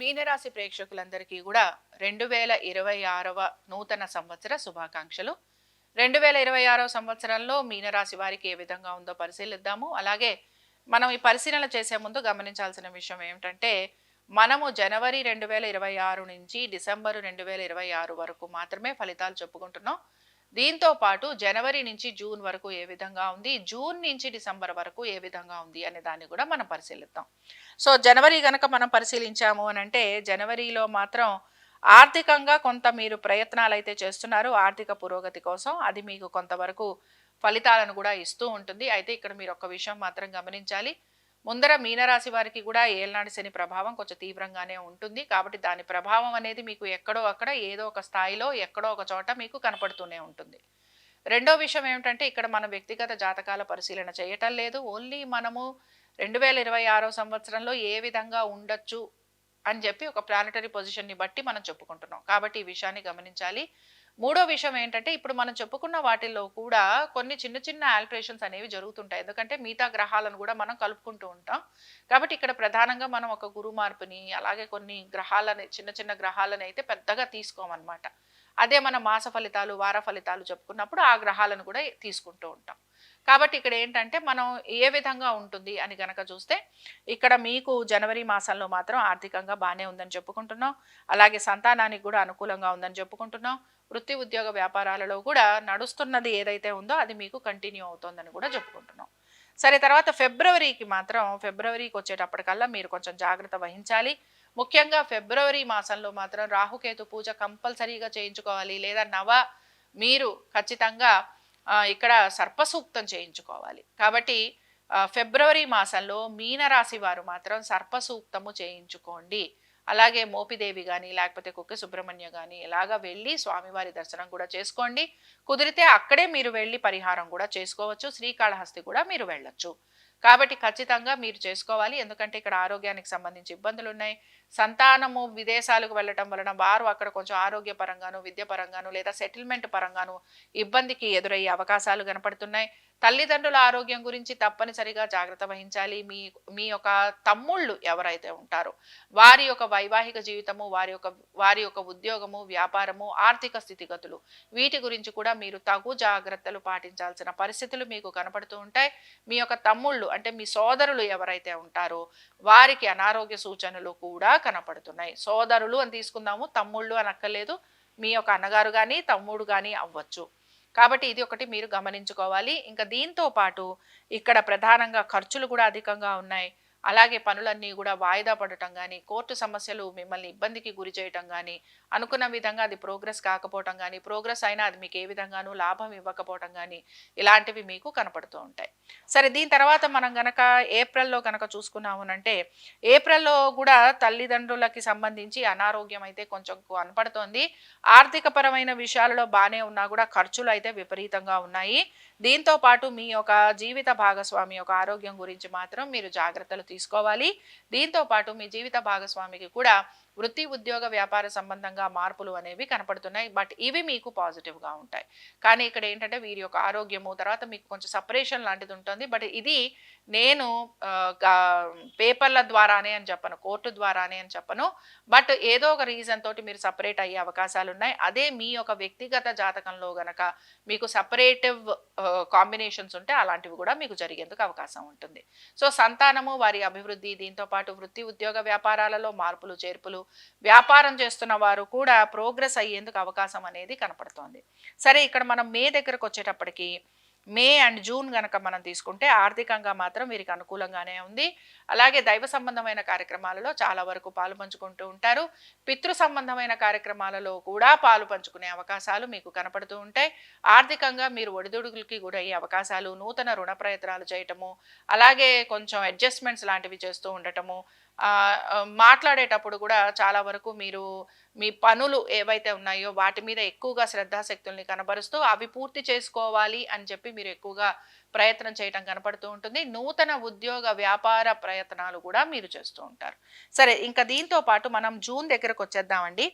మీనరాశి ప్రేక్షకులందరికీ కూడా 2026వ నూతన సంవత్సర శుభాకాంక్షలు. 2026వ సంవత్సరంలో మీనరాశి వారికి ఏ విధంగా ఉందో పరిశీలిద్దాము. అలాగే మనం ఈ పరిశీలన చేసే ముందు గమనించాల్సిన విషయం ఏమిటంటే, మనము జనవరి 2026 నుంచి డిసెంబరు 2026 వరకు మాత్రమే ఫలితాలు చెప్పుకుంటున్నాం. దీంతో పాటు జనవరి నుంచి జూన్ వరకు ఏ విధంగా ఉంది, జూన్ నుంచి డిసెంబర్ వరకు ఏ విధంగా ఉంది అనే దాన్ని కూడా మనం పరిశీలిద్దాం. సో జనవరి గనక మనం పరిశీలించాము అని అంటే, జనవరిలో మాత్రం ఆర్థికంగా కొంత మీరు ప్రయత్నాలు అయితే చేస్తున్నారు ఆర్థిక పురోగతి కోసం. అది మీకు కొంతవరకు ఫలితాలను కూడా ఇస్తూ ఉంటుంది. అయితే ఇక్కడ మీరు ఒక విషయం మాత్రం గమనించాలి. ముందర మీనరాశి వారికి కూడా ఏళ్నాటి శని ప్రభావం కొంచెం తీవ్రంగానే ఉంటుంది. కాబట్టి దాని ప్రభావం అనేది మీకు ఎక్కడో అక్కడ ఏదో ఒక స్థాయిలో ఎక్కడో ఒక చోట మీకు కనపడుతూనే ఉంటుంది. రెండో విషయం ఏమిటంటే, ఇక్కడ మన వ్యక్తిగత జాతకాల పరిశీలన చేయటం లేదు. ఓన్లీ మనము 2026 సంవత్సరంలో ఏ విధంగా ఉండొచ్చు అని చెప్పి ఒక ప్లానటరీ పొజిషన్ని బట్టి మనం చెప్పుకుంటున్నాం. కాబట్టి ఈ విషయాన్ని గమనించాలి. మూడో విషయం ఏంటంటే, ఇప్పుడు మనం చెప్పుకున్న వాటిల్లో కూడా కొన్ని చిన్న చిన్న ఆల్టరేషన్స్ అనేవి జరుగుతుంటాయి. ఎందుకంటే మిగతా గ్రహాలను కూడా మనం కలుపుకుంటూ ఉంటాం. కాబట్టి ఇక్కడ ప్రధానంగా మనం ఒక గురు మార్పుని, అలాగే కొన్ని గ్రహాలని, చిన్న చిన్న గ్రహాలను అయితే పెద్దగా తీసుకోమన్నమాట. అదే మన మాస ఫలితాలు, వార ఫలితాలు చెప్పుకున్నప్పుడు ఆ గ్రహాలను కూడా తీసుకుంటూ ఉంటాం. కాబట్టి ఇక్కడ ఏంటంటే, మనం ఏ విధంగా ఉంటుంది అని గనక చూస్తే, ఇక్కడ మీకు జనవరి మాసంలో మాత్రం ఆర్థికంగా బాగానే ఉందని చెప్పుకుంటున్నాం. అలాగే సంతానానికి కూడా అనుకూలంగా ఉందని చెప్పుకుంటున్నాం. వృత్తి ఉద్యోగ వ్యాపారాలలో కూడా నడుస్తున్నది ఏదైతే ఉందో అది మీకు కంటిన్యూ అవుతుందని కూడా చెప్పుకుంటున్నాం. సరే, తర్వాత ఫిబ్రవరికి వచ్చేటప్పటికల్లా మీరు కొంచెం జాగ్రత్త వహించాలి. ముఖ్యంగా ఫిబ్రవరి మాసంలో మాత్రం రాహుకేతు పూజ కంపల్సరీగా చేయించుకోవాలి. లేదా మీరు ఖచ్చితంగా ఇక్కడ సర్పసూక్తం చేయించుకోవాలి. కాబట్టి ఫిబ్రవరి మాసంలో మీనరాశి వారు మాత్రం సర్పసూక్తము చేయించుకోండి. అలాగే మోపిదేవి కానీ, లేకపోతే కుక్కి సుబ్రహ్మణ్య కానీ ఇలాగా వెళ్ళి స్వామివారి దర్శనం కూడా చేసుకోండి. కుదిరితే అక్కడే మీరు వెళ్ళి పరిహారం కూడా చేసుకోవచ్చు. శ్రీకాళహస్తి కూడా మీరు వెళ్ళొచ్చు. కాబట్టి ఖచ్చితంగా మీరు చేసుకోవాలి. ఎందుకంటే ఇక్కడ ఆరోగ్యానికి సంబంధించి ఇబ్బందులు ఉన్నాయి. సంతానము విదేశాలకు వెళ్ళటం వలన వారు అక్కడ కొంచెం ఆరోగ్యపరంగాను, విద్యపరంగాను లేదా సెటిల్మెంట్ పరంగాను ఇబ్బందికి ఎదురయ్యే అవకాశాలు కనపడుతున్నాయి. తల్లిదండ్రుల ఆరోగ్యం గురించి తప్పనిసరిగా జాగ్రత్త వహించాలి. మీ మీ యొక్క తమ్ముళ్ళు ఎవరైతే ఉంటారో వారి యొక్క వైవాహిక జీవితము, వారి యొక్క ఉద్యోగము, వ్యాపారము, ఆర్థిక స్థితిగతులు, వీటి గురించి కూడా మీరు తగు జాగ్రత్తలు పాటించాల్సిన పరిస్థితులు మీకు కనపడుతూ ఉంటాయి. మీ యొక్క తమ్ముళ్ళు అంటే మీ సోదరులు ఎవరైతే ఉంటారో వారికి అనారోగ్య సూచనలు కూడా కనపడుతున్నాయి. సోదరులు అని తీసుకుందాము, తమ్ముళ్ళు అని అక్కర్లేదు. మీ యొక్క అన్నగారు కానీ తమ్ముడు కానీ అవ్వచ్చు. కాబట్టి ఇది ఒకటి మీరు గమనించుకోవాలి. ఇంకా దీంతో పాటు ఇక్కడ ప్రధానంగా ఖర్చులు కూడా అధికంగా ఉన్నాయి. అలాగే పనులన్నీ కూడా వాయిదా పడటం కానీ, కోర్టు సమస్యలు మిమ్మల్ని ఇబ్బందికి గురి చేయటం కానీ, అనుకున్న విధంగా అది ప్రోగ్రెస్ కాకపోవటం కానీ, ప్రోగ్రెస్ అయినా అది మీకు ఏ విధంగానూ లాభం ఇవ్వకపోవటం కానీ, ఇలాంటివి మీకు కనపడుతూ ఉంటాయి. సరే, దీని తర్వాత మనం గనక ఏప్రిల్లో కనుక చూసుకున్నామనంటే, ఏప్రిల్లో కూడా తల్లిదండ్రులకి సంబంధించి అనారోగ్యం అయితే కొంచెం కనపడుతోంది. ఆర్థిక పరమైన విషయాలలో బాగానే ఉన్నా కూడా ఖర్చులు అయితే విపరీతంగా ఉన్నాయి. దీంతో పాటు మీ యొక్క జీవిత భాగస్వామి యొక్క ఆరోగ్యం గురించి మాత్రం మీరు జాగ్రత్తలు తీసుకోవాలి. దీంతో పాటు మీ జీవిత భాగస్వామికి కూడా వృత్తి ఉద్యోగ వ్యాపార సంబంధంగా మార్పులు అనేవి కనపడుతున్నాయి. బట్ ఇవి మీకు పాజిటివ్గా ఉంటాయి. కానీ ఇక్కడ ఏంటంటే, వీరి యొక్క ఆరోగ్యము, తర్వాత మీకు కొంచెం సపరేషన్ లాంటిది ఉంటుంది. బట్ ఇది నేను పేపర్ల ద్వారానే అని చెప్పను, కోర్టు ద్వారానే అని చెప్పను. బట్ ఏదో ఒక రీజన్ తోటి మీరు సపరేట్ అయ్యే అవకాశాలు ఉన్నాయి. అదే మీ యొక్క వ్యక్తిగత జాతకంలో గనక మీకు సపరేటివ్ కాంబినేషన్స్ ఉంటే అలాంటివి కూడా మీకు జరిగేందుకు అవకాశం ఉంటుంది. సో సంతానము, వారి అభివృద్ధి, దీంతో పాటు వృత్తి ఉద్యోగ వ్యాపారాలలో మార్పులు చేర్పులు, వ్యాపారం చేస్తున్న వారు కూడా ప్రోగ్రెస్ అయ్యేందుకు అవకాశం అనేది కనపడుతోంది. సరే, ఇక్కడ మనం మే దగ్గరకు వచ్చేటప్పటికి మే అండ్ జూన్ గనక మనం తీసుకుంటే ఆర్థికంగా మాత్రం వీరికి అనుకూలంగానే ఉంది. అలాగే దైవ సంబంధమైన కార్యక్రమాలలో చాలా వరకు పాలు పంచుకుంటూ ఉంటారు. పితృ సంబంధమైన కార్యక్రమాలలో కూడా పాలు పంచుకునే అవకాశాలు మీకు కనపడుతూ ఉంటాయి. ఆర్థికంగా మీరు ఒడిదుడుకులకి గురయ్యే అవకాశాలు, నూతన రుణ ప్రయత్నాలు చేయటము, అలాగే కొంచెం అడ్జస్ట్మెంట్స్ లాంటివి చేస్తూ ఉండటము, మాట్లాడేటప్పుడు కూడా చాలా వరకు మీరు మీ పనులు ఏవైతే ఉన్నాయో వాటి మీద ఎక్కువగా శ్రద్ధాశక్తుల్ని కనబరుస్తూ అవి పూర్తి చేసుకోవాలి అని చెప్పి మీరు ఎక్కువగా ప్రయత్నం చేయటం కనపడుతూ ఉంటుంది. నూతన ఉద్యోగ వ్యాపార ప్రయత్నాలు కూడా మీరు చేస్తూ ఉంటారు. సరే, ఇంకా దీంతో పాటు మనం జూన్ దగ్గరకు వచ్చేద్దామండి.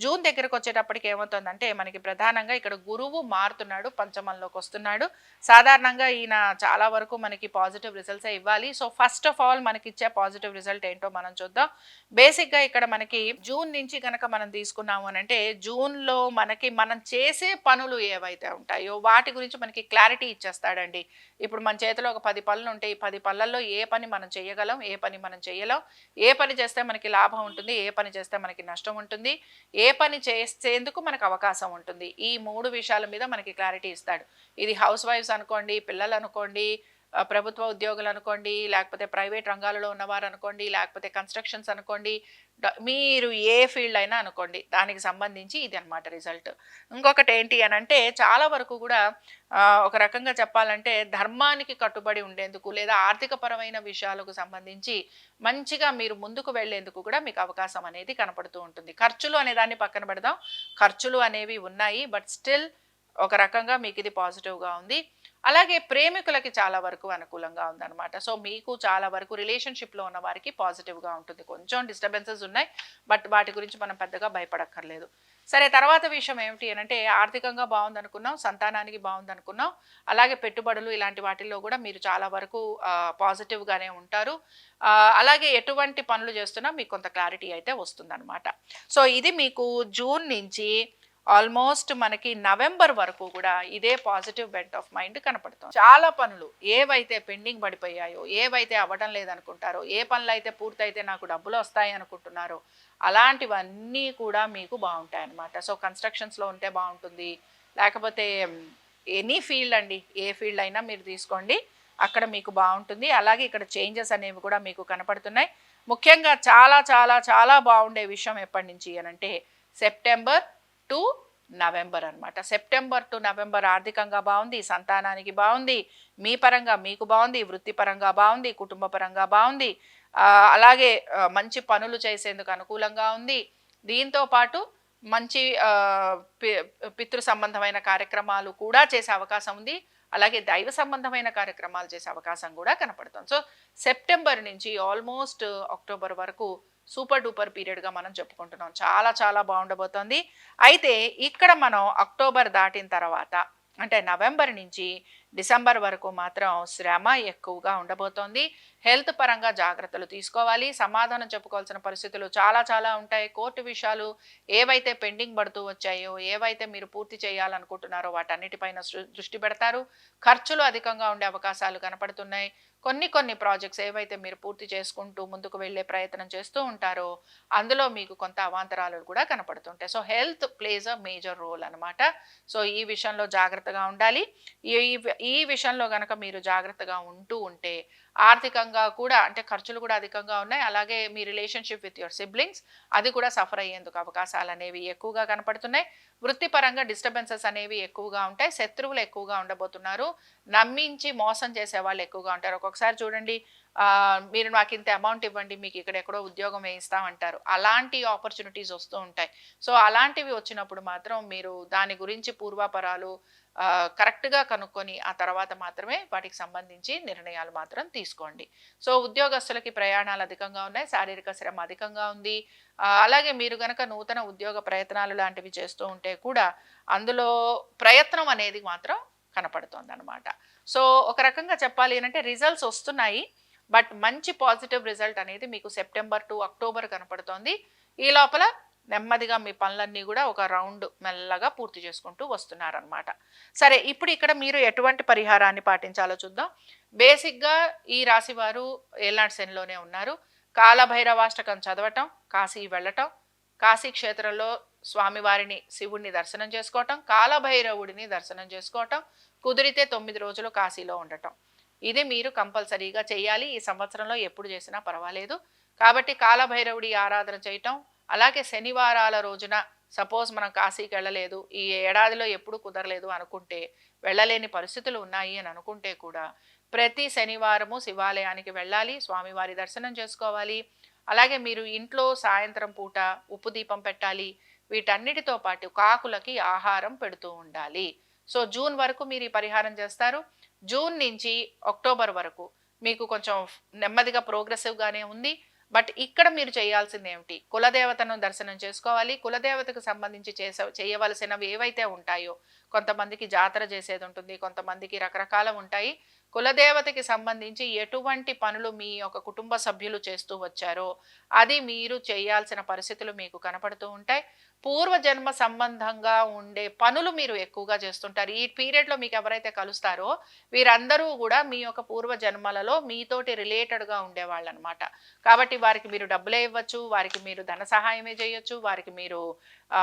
జూన్ దగ్గరకు వచ్చేటప్పటికి ఏమవుతుందంటే మనకి ప్రధానంగా ఇక్కడ గురువు మారుతున్నాడు, పంచమంలోకి వస్తున్నాడు. సాధారణంగా ఈయన చాలా వరకు మనకి పాజిటివ్ రిజల్ట్సే ఇవ్వాలి. సో ఫస్ట్ ఆఫ్ ఆల్ మనకి ఇచ్చే పాజిటివ్ రిజల్ట్ ఏంటో మనం చూద్దాం. బేసిక్గా ఇక్కడ మనకి జూన్ నుంచి కనుక మనం తీసుకున్నాము అని అంటే జూన్లో మనకి మనం చేసే పనులు ఏవైతే ఉంటాయో వాటి గురించి మనకి క్లారిటీ ఇచ్చేస్తాడండి. ఇప్పుడు మన చేతిలో ఒక 10 పనులు ఉంటాయి. ఈ 10 పనులలో ఏ పని మనం చేయగలం, ఏ పని మనం చేయలేం, ఏ పని చేస్తే మనకి లాభం ఉంటుంది, ఏ పని చేస్తే మనకి నష్టం ఉంటుంది, ఏ పని చేసేందుకు మనకు అవకాశం ఉంటుంది. ఈ 3 విషయాల మీద మనకి క్లారిటీ ఇస్తాడు. ఇది హౌస్ వైఫ్స్ అనుకోండి, పిల్లలు అనుకోండి, ప్రభుత్వ ఉద్యోగులు అనుకోండి, లేకపోతే ప్రైవేట్ రంగాలలో ఉన్నవారు అనుకోండి, లేకపోతే కన్స్ట్రక్షన్స్ అనుకోండి, మీరు ఏ ఫీల్డ్ అయినా అనుకోండి, దానికి సంబంధించి ఇది అనమాట రిజల్ట్. ఇంకొకటి ఏంటి అని అంటే చాలా వరకు కూడా ఒక రకంగా చెప్పాలంటే ధర్మానికి కట్టుబడి ఉండేందుకు లేదా ఆర్థికపరమైన విషయాలకు సంబంధించి మంచిగా మీరు ముందుకు వెళ్లేందుకు కూడా మీకు అవకాశం అనేది కనపడుతూ ఉంటుంది. ఖర్చులు అనే దాన్ని పక్కన పెడదాం. ఖర్చులు అనేవి ఉన్నాయి, బట్ స్టిల్ ఒక రకంగా మీకు ఇది పాజిటివ్గా ఉంది. అలాగే ప్రేమికులకి చాలా వరకు అనుకూలంగా ఉందన్నమాట. సో మీకు చాలా వరకు రిలేషన్షిప్లో ఉన్న వారికి పాజిటివ్గా ఉంటుంది. కొంచెం డిస్టర్బెన్సెస్ ఉన్నాయి, బట్ వాటి గురించి మనం పెద్దగా భయపడక్కర్లేదు. సరే, తర్వాత విషయం ఏమిటి అని అంటే ఆర్థికంగా బాగుందనుకున్నాం, సంతానానికి బాగుందనుకున్నాం, అలాగే పెట్టుబడులు ఇలాంటి వాటిల్లో కూడా మీరు చాలా వరకు పాజిటివ్గానే ఉంటారు. అలాగే ఎటువంటి పనులు చేస్తున్నా మీకు కొంత క్లారిటీ అయితే వస్తుందన్నమాట. సో ఇది మీకు జూన్ నుంచి ఆల్మోస్ట్ మనకి నవంబర్ వరకు కూడా ఇదే పాజిటివ్ బెంట్ ఆఫ్ మైండ్ కనపడుతుంది. చాలా పనులు ఏవైతే పెండింగ్ పడిపోయాయో, ఏవైతే అవ్వడం లేదనుకుంటారో, ఏ పనులు అయితే పూర్తయితే నాకు డబ్బులు వస్తాయి అనుకుంటున్నారో అలాంటివన్నీ కూడా మీకు బాగుంటాయి అన్నమాట. సో కన్స్ట్రక్షన్స్లో ఉంటే బాగుంటుంది, లేకపోతే ఎనీ ఫీల్డ్ అండి, ఏ ఫీల్డ్ అయినా మీరు తీసుకోండి, అక్కడ మీకు బాగుంటుంది. అలాగే ఇక్కడ చేంజెస్ అనేవి కూడా మీకు కనపడుతున్నాయి. ముఖ్యంగా చాలా చాలా చాలా బాగుండే విషయం ఎప్పటి నుంచి అనంటే సెప్టెంబర్ టు నవంబర్ అనమాట. సెప్టెంబర్ టు నవంబర్ ఆర్థికంగా బాగుంది, సంతానానికి బాగుంది, మీ పరంగా మీకు బాగుంది, వృత్తిపరంగా బాగుంది, కుటుంబ పరంగా బాగుంది, అలాగే మంచి పనులు చేసేందుకు అనుకూలంగా ఉంది. దీంతో పాటు మంచి పితృ సంబంధమైన కార్యక్రమాలు కూడా చేసే అవకాశం ఉంది. అలాగే దైవ సంబంధమైన కార్యక్రమాలు చేసే అవకాశం కూడా కనపడుతుంది. సో సెప్టెంబర్ నుంచి ఆల్మోస్ట్ అక్టోబర్ వరకు సూపర్ డూపర్ పీరియడ్గా మనం చెప్పుకుంటున్నాం. చాలా చాలా బాగుండబోతోంది. అయితే ఇక్కడ మనం అక్టోబర్ దాటిన తర్వాత అంటే నవంబర్ నుంచి డిసెంబర్ వరకు మాత్రం శ్రమ ఎక్కువగా ఉండబోతోంది. హెల్త్ పరంగా జాగ్రత్తలు తీసుకోవాలి. సమాధానం చెప్పుకోవాల్సిన పరిస్థితులు చాలా చాలా ఉంటాయి. కోర్టు విషయాలు ఏవైతే పెండింగ్ పడుతూ వచ్చాయో, ఏవైతే మీరు పూర్తి చేయాలనుకుంటున్నారో వాటన్నిటిపైన దృష్టి పెడతారు. ఖర్చులు అధికంగా ఉండే అవకాశాలు కనపడుతున్నాయి. కొన్ని ప్రాజెక్ట్స్ ఏవైతే మీరు పూర్తి చేసుకుంటూ ముందుకు వెళ్ళే ప్రయత్నం చేస్తూ ఉంటారో అందులో మీకు కొంత అవాంతరాలు కూడా కనపడుతుంటాయి. So health plays a major role అనమాట. సో ఈ విషయంలో జాగ్రత్తగా ఉండాలి. ఈ విషయంలో గనక మీరు జాగ్రత్తగా ఉంటే ఆర్థికంగా కూడా అంటే ఖర్చులు కూడా అధికంగా ఉన్నాయి. అలాగే మీ రిలేషన్షిప్ విత్ యువర్ సిబ్లింగ్స్ అది కూడా సఫర్ అయ్యేందుకు అవకాశాలు అనేవి ఎక్కువగా కనపడుతున్నాయి. వృత్తిపరంగా డిస్టర్బెన్సెస్ అనేవి ఎక్కువగా ఉంటాయి. శత్రువులు ఎక్కువగా ఉండబోతున్నారు. నమ్మించి మోసం చేసే వాళ్ళు ఎక్కువగా ఉంటారు. ఒక్కొక్కసారి చూడండి, మీరు నాకు ఇంత అమౌంట్ ఇవ్వండి, మీకు ఇక్కడ ఎక్కడో ఉద్యోగం వేయిస్తామంటారు. అలాంటి ఆపర్చునిటీస్ వస్తూ ఉంటాయి. సో అలాంటివి వచ్చినప్పుడు మాత్రం మీరు దాని గురించి పూర్వాపరాలు కరెక్ట్గా కనుక్కొని ఆ తర్వాత మాత్రమే వాటికి సంబంధించి నిర్ణయాలు మాత్రం తీసుకోండి. సో ఉద్యోగస్తులకి ప్రయాణాలు అధికంగా ఉన్నాయి, శారీరక శ్రమ అధికంగా ఉంది. అలాగే మీరు గనక నూతన ఉద్యోగ ప్రయత్నాలు లాంటివి చేస్తూ ఉంటే కూడా అందులో ప్రయత్నం అనేది మాత్రం కనపడుతుంది అనమాట. సో ఒక రకంగా చెప్పాలి అంటే రిజల్ట్స్ వస్తున్నాయి, బట్ మంచి పాజిటివ్ రిజల్ట్ అనేది మీకు సెప్టెంబర్ టు అక్టోబర్ కనపడుతోంది. ఈ లోపల నెమ్మదిగా మీ పనులన్నీ కూడా ఒక రౌండ్ మెల్లగా పూర్తి చేసుకుంటూ వస్తున్నారనమాట. సరే, ఇప్పుడు ఇక్కడ మీరు ఎటువంటి పరిహారాన్ని పాటించాలో చూద్దాం. బేసిక్గా ఈ రాశి వారు ఏలాంటి శనిలోనే ఉన్నారు. కాలభైరవాష్టకం చదవటం, కాశీ వెళ్ళటం, కాశీ క్షేత్రంలో స్వామివారిని శివుడిని దర్శనం చేసుకోవటం, కాలభైరవుడిని దర్శనం చేసుకోవటం, కుదిరితే 9 రోజులు కాశీలో ఉండటం, ఇది మీరు కంపల్సరీగా చేయాలి. ఈ సంవత్సరంలో ఎప్పుడు చేసినా పర్వాలేదు. కాబట్టి కాలభైరవుడి ఆరాధన చేయటం, అలాగే శనివారాల రోజున సపోజ్ మనం కాశీకి వెళ్ళలేదు, ఈ ఏడాదిలో ఎప్పుడు కుదరలేదు అనుకుంటే, వెళ్ళలేని పరిస్థితులు ఉన్నాయి అని అనుకుంటే కూడా ప్రతి శనివారము శివాలయానికి వెళ్ళాలి, స్వామివారి దర్శనం చేసుకోవాలి. అలాగే మీరు ఇంట్లో సాయంత్రం పూట ఉప్పు దీపం పెట్టాలి. వీటన్నిటితో పాటు కాకులకి ఆహారం పెడుతూ ఉండాలి. సో జూన్ వరకు మీరు ఈ పరిహారం చేస్తారు. జూన్ నుంచి అక్టోబర్ వరకు మీకు కొంచెం నెమ్మదిగా ప్రోగ్రెసివ్‌గానే ఉంది. బట్ ఇక్కడ మీరు చేయాల్సిందేమిటి? కులదేవతను దర్శనం చేసుకోవాలి. కులదేవతకు సంబంధించి చేయవలసినవి ఏవైతే ఉంటాయో, కొంతమందికి జాతర చేసేదుంటుంది. కొంతమందికి రకరకాలవుంటాయి. కులదేవతకి సంబంధించి ఎటువంటి పనులు మీ యొక్క కుటుంబ సభ్యులు చేస్తూ వచ్చారో, అది మీరు చేయాల్సిన పరిస్థితులు మీకు కనపడుతూ ఉంటాయి. పూర్వజన్మ సంబంధంగా ఉండే పనులు మీరు ఎక్కువగా చేస్తుంటారు. ఈ పీరియడ్‌లో మీకెవరైతే కలుస్తారో, వీరందరూ గూడా మీ యొక్క పూర్వ జన్మలలో మీతోటి రిలేటెడ్‌గా ఉండేవాళ్ళనమాట. కాబట్టి వారికి మీరు డబ్బులే ఇవ్వచ్చు, వారికి మీరు ధన సహాయమే చేయొచ్చు, వారికి మీరు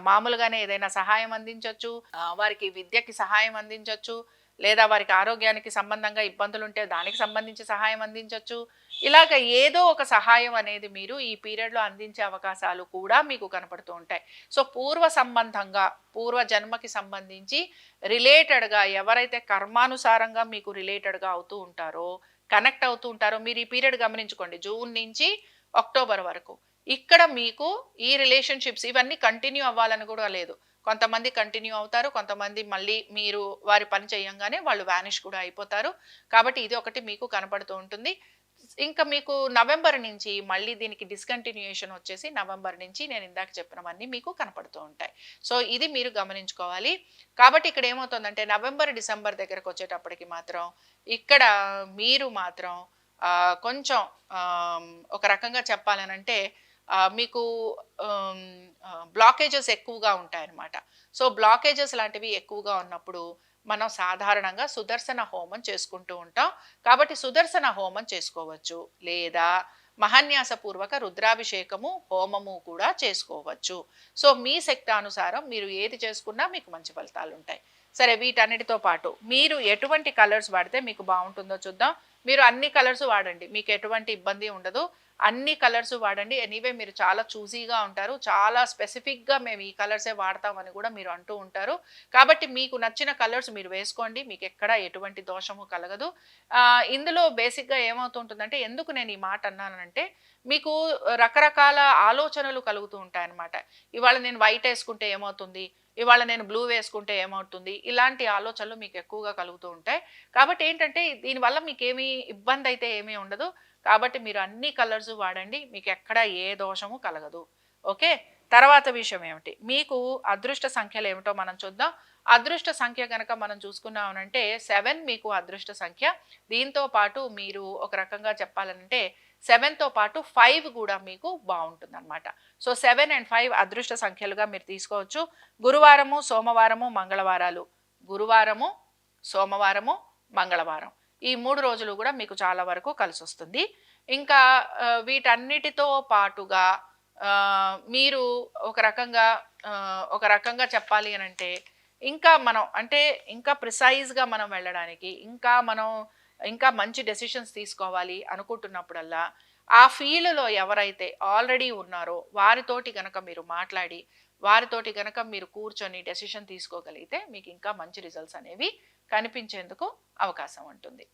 మామూలుగానే ఏదైనా సహాయం అందించొచ్చు, వారికి విద్యకి సహాయం అందించొచ్చు, లేదా వారికి ఆరోగ్యానికి సంబంధంగా ఇబ్బందులుంటే దానికి సంబంధించి సహాయం అందించొచ్చు. ఇలాగ ఏదో ఒక సహాయం అనేది మీరు ఈ పీరియడ్‌లో అందించే అవకాశాలు కూడా మీకు కనపడుతూ ఉంటాయి. సో, పూర్వ సంబంధంగా, పూర్వ జన్మకి సంబంధించి రిలేటెడ్‌గా ఎవరైతే కర్మానుసారంగా మీకు రిలేటెడ్‌గా అవుతూ ఉంటారో, కనెక్ట్ అవుతూ ఉంటారో మీరు ఈ పీరియడ్ గమనించుకోండి. జూన్ నుంచి అక్టోబర్ వరకు. ఇక్కడ మీకు ఈ రిలేషన్‌షిప్స్ ఇవన్నీ కంటిన్యూ అవ్వాలని కూడా లేదు. కొంతమంది కంటిన్యూ అవుతారు. కొంతమంది మళ్ళీ మీరు వారి పని చేయంగానే వాళ్ళు వానిష్ కూడా అయిపోతారు. కాబట్టి ఇది ఒకటి మీకు కనపడుతూ ఉంటుంది. ఇంకా మీకు నవంబర్ నుంచి మళ్ళీ దీనికి డిస్కంటిన్యూయేషన్ వచ్చేసి నవంబర్ నుంచి నేను ఇందాక చెప్పినవన్నీ మీకు కనపడుతూ ఉంటాయి. సో, ఇది మీరు గమనించుకోవాలి. కాబట్టి ఇక్కడ ఏమవుతుందంటే నవంబర్, డిసెంబర్ దగ్గరకొచ్చేటప్పటికి మాత్రం ఇక్కడ మీరు మాత్రం కొంచెం ఒక రకంగా చెప్పాలనంటే మీకు బ్లాకేజెస్ ఎక్కువగా ఉంటాయన్నమాట. సో, బ్లాకేజెస్ లాంటివి ఎక్కువగా ఉన్నప్పుడు మనం సాధారణంగా సుదర్శన హోమం చేసుకుంటూ ఉంటాం. కాబట్టి సుదర్శన హోమం చేసుకోవచ్చు. లేదా మహాన్యాసపూర్వక రుద్రాభిషేకము, హోమము కూడా చేసుకోవచ్చు. సో, మీ శక్తానుసారం మీరు ఏది చేసుకున్నా మీకు మంచి ఫలితాలుంటాయి. సరే, వీటన్నిటితో పాటు మీరు ఎటువంటి కలర్స్ వాడితే మీకు బావుంటుందో చూద్దాం. మీరు అన్ని కలర్స్ వాడండి. మీకు ఎటువంటి ఇబ్బంది ఉండదు. అన్ని కలర్స్ వాడండి. ఎనీవే మీరు చాలా చూసీగా ఉంటారు. చాలా స్పెసిఫిక్‌గా మేము ఈ కలర్సే వాడతామని కూడా మీరు అంటూ ఉంటారు. కాబట్టి మీకు నచ్చిన కలర్స్ మీరు వేసుకోండి. మీకెక్కడ ఎటువంటి దోషము కలగదు. ఇందులో బేసిక్‌గా ఏమవుతుంటుందంటే ఎందుకు నేను ఈ మాట అన్నానంటే మీకు రకరకాల ఆలోచనలు కలుగుతూ ఉంటాయన్నమాట. ఇవాళ నేను వైట్ ఏసుకుంటే ఏమవుతుంది? ఇవాళ నేను బ్లూ వేసుకుంటే ఏమవుతుంది? ఇలాంటి ఆలోచనలు మీకు ఎక్కువగా కలుగుతూ ఉంటాయి. కాబట్టి ఏంటంటే దీనివల్ల మీకేమీ ఇబ్బందయితే ఏమీ ఉండదు. కాబట్టి మీరు అన్ని కలర్స్ వాడండి. మీకెక్కడ ఏ దోషము కలగదు. ఓకే. తర్వాత విషయం ఏమిటి? మీకు అదృష్ట సంఖ్యలేమిటో మనం చూద్దాం. అదృష్ట సంఖ్య గనక మనం చూసుకున్నామనంటే 7 మీకు అదృష్ట సంఖ్య. దీంతో పాటు మీరు ఒక రకంగా చెప్పాలనంటే 7తో పాటు 5 గూడా మీకు బావుంటుందనమాట. సో, 7 అండ్ 5 అదృష్ట సంఖ్యలుగా మీరు తీసుకోవచ్చు. గురువారము, సోమవారము, మంగళవారాలు. గురువారము, సోమవారము, మంగళవారం. ఈ 3 రోజులు గూడా మీకు చాలా వరకు కలిసొస్తుంది. ఇంకా వీటన్నిటితో పాటుగా మీరు ఒక రకంగా చెప్పాలి అనంటే ఇంకా మనం అంటే ఇంకా ప్రిసైజ్‌గా మనం వెళ్ళడానికి, ఇంకా మంచి డెసిషన్స్ తీసుకోవాలి అనుకుంటున్నప్పుడల్లా, ఆ ఫీల్డ్‌లో ఎవరైతే ఆల్రెడీ ఉన్నారో వారితోటి గనక మీరు మాట్లాడి, వారితోటి గనక మీరు కూర్చొని డెసిషన్ తీసుకోగలిగితే మీకు ఇంకా మంచి రిజల్ట్స్ అనేవి కనిపించేందుకు అవకాశం ఉంటుంది.